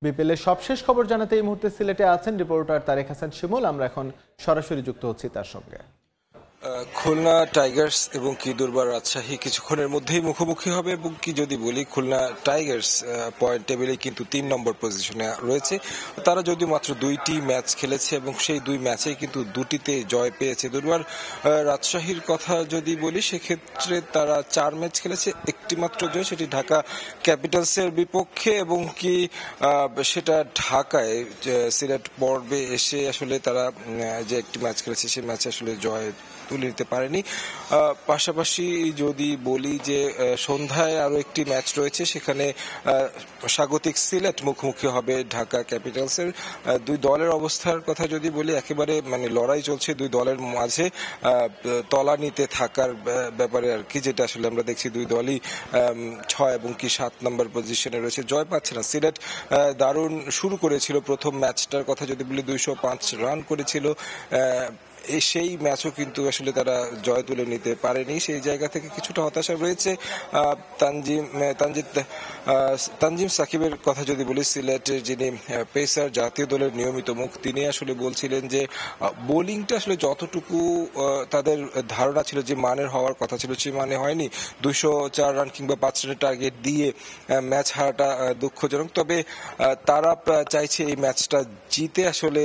বিপিএলের সবশেষ খবর জানাতে এই মুহূর্তে সিলেটে আছেন রিপোর্টার তারেক হাসান শিমুল। আমরা এখন সরাসরি যুক্ত হচ্ছি তার সঙ্গে। খুলনা টাইগার্স এবং কি দুর্বার রাজশাহী কিছুক্ষণের মধ্যেই মুখোমুখি হবে এবং কি যদি বলি খুলনা টাইগার্স পয়েন্ট টেবিলে কিন্তু 3 নম্বর পজিশনে রয়েছে। তারা যদিও মাত্র 2টি ম্যাচ খেলেছে এবং সেই 2 ম্যাচেই কিন্তু 2টিতে জয় পেয়েছে। দুর্বার রাজশাহীর কথা যদি বলি সেক্ষেত্রে তারা 4 ম্যাচ খেলেছে, একটি মাত্র জয়, সেটি ঢাকা ক্যাপিটালসের বিপক্ষে এবং কি সেটা ঢাকায় সিলেট পর্বে এসে আসলে তারা যে একটি ম্যাচ খেলেছে সেই ম্যাচে আসলে জয় তুলে নিতে পারেনি। পাশাপাশি যদি বলি যে সন্ধ্যায় আরো একটি ম্যাচ রয়েছে, সেখানে স্বাগতিক সিলেট মুখোমুখি হবে ঢাকা ক্যাপিটালসের। দুই দলের অবস্থার কথা যদি বলি একেবারে লড়াই চলছে দুই দলের মাঝে তলানিতে থাকার ব্যাপারে আর কি, যেটা আসলে আমরা দেখছি দুই দলই 6 এবং কি 7 নম্বর পজিশনে রয়েছে, জয় পাচ্ছে না। সিলেট দারুণ শুরু করেছিল প্রথম ম্যাচটার কথা যদি বলি, 205 রান করেছিল, সেই ম্যাচও কিন্তু আসলে তারা জয় তুলে নিতে পারেনি। সেই জায়গা থেকে কিছুটা হতাশা রয়েছে। তানজিম সাকিবের কথা যদি বলি, সিলেটের যিনি পেসার, জাতীয় দলের নিয়মিত মুখ, তিনি আসলে বলছিলেন যে বোলিংটা আসলে যতটুকু তাদের ধারণা ছিল যে মানের হওয়ার কথা ছিল সেই মানে হয়নি। 204 রান কিংবা 5 রানের টার্গেট দিয়ে ম্যাচ হারাটা দুঃখজনক। তবে তারা চাইছে এই ম্যাচটা জিতে আসলে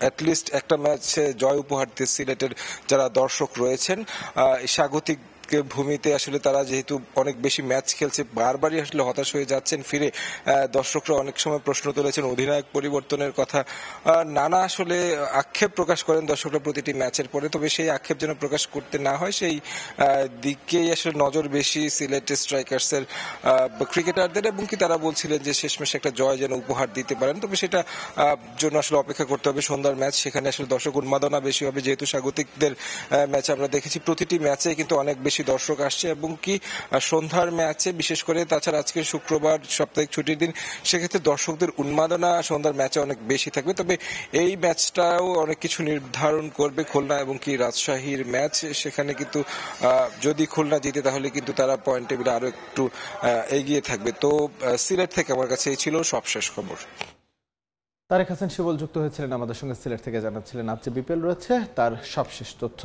অ্যাটলিস্ট একটা ম্যাচে জয় উপহার দিতে সিলেটের যারা দর্শক রয়েছেন। স্বাগতিক ভূমিতে আসলে তারা যেহেতু অনেক বেশি ম্যাচ খেলছে, বারবারই আসলে হতাশ হয়ে যাচ্ছেন ফিরে। দর্শকরা অনেক সময় প্রশ্ন তুলেছেন অধিনায়ক পরিবর্তনের কথা, নানা আসলে আক্ষেপ প্রকাশ করেন দর্শকরা প্রতিটি ম্যাচের পরে। তবে সেই আক্ষেপ যেন প্রকাশ করতে না হয় সেই দিকেই আসলে নজর বেশি সিলেট স্ট্রাইকার্সের ক্রিকেটারদের, এবং কি তারা বলছিলেন যে শেষমেশ একটা জয় যেন উপহার দিতে পারেন। তবে সেটা জন্য আসলে অপেক্ষা করতে হবে। সন্ধ্যার ম্যাচ, সেখানে আসলে দর্শক উন্মাদনা বেশি হবে, যেহেতু স্বাগতিকদের ম্যাচে আমরা দেখেছি প্রতিটি ম্যাচে কিন্তু অনেক বেশি দর্শক আসছে এবং কি সন্ধ্যার ম্যাচে বিশেষ করে, তাছাড়া আজকে শুক্রবার সাপ্তাহিক ছুটির দিন, সেক্ষেত্রে দর্শকদের উন্মাদনা সন্ধ্যার ম্যাচে অনেক বেশি থাকবে। তবে এই ম্যাচটাও অনেক কিছু নির্ধারণ করবে, খুলনা এবং কি রাজশাহীর ম্যাচ। সেখানে কিন্তু যদি খুলনা জিতে তাহলে কিন্তু তারা পয়েন্ট টেবিলে আরো একটু এগিয়ে থাকবে। তো সিলেট থেকে আমার কাছে এই ছিল সবশেষ খবর। তারেক হাসান শিমুল যুক্ত হয়েছিলেন আমাদের সঙ্গে, সিলেট থেকে জানাচ্ছিলেন আজ যে বিপিএল রয়েছে তার সবশেষ তথ্য।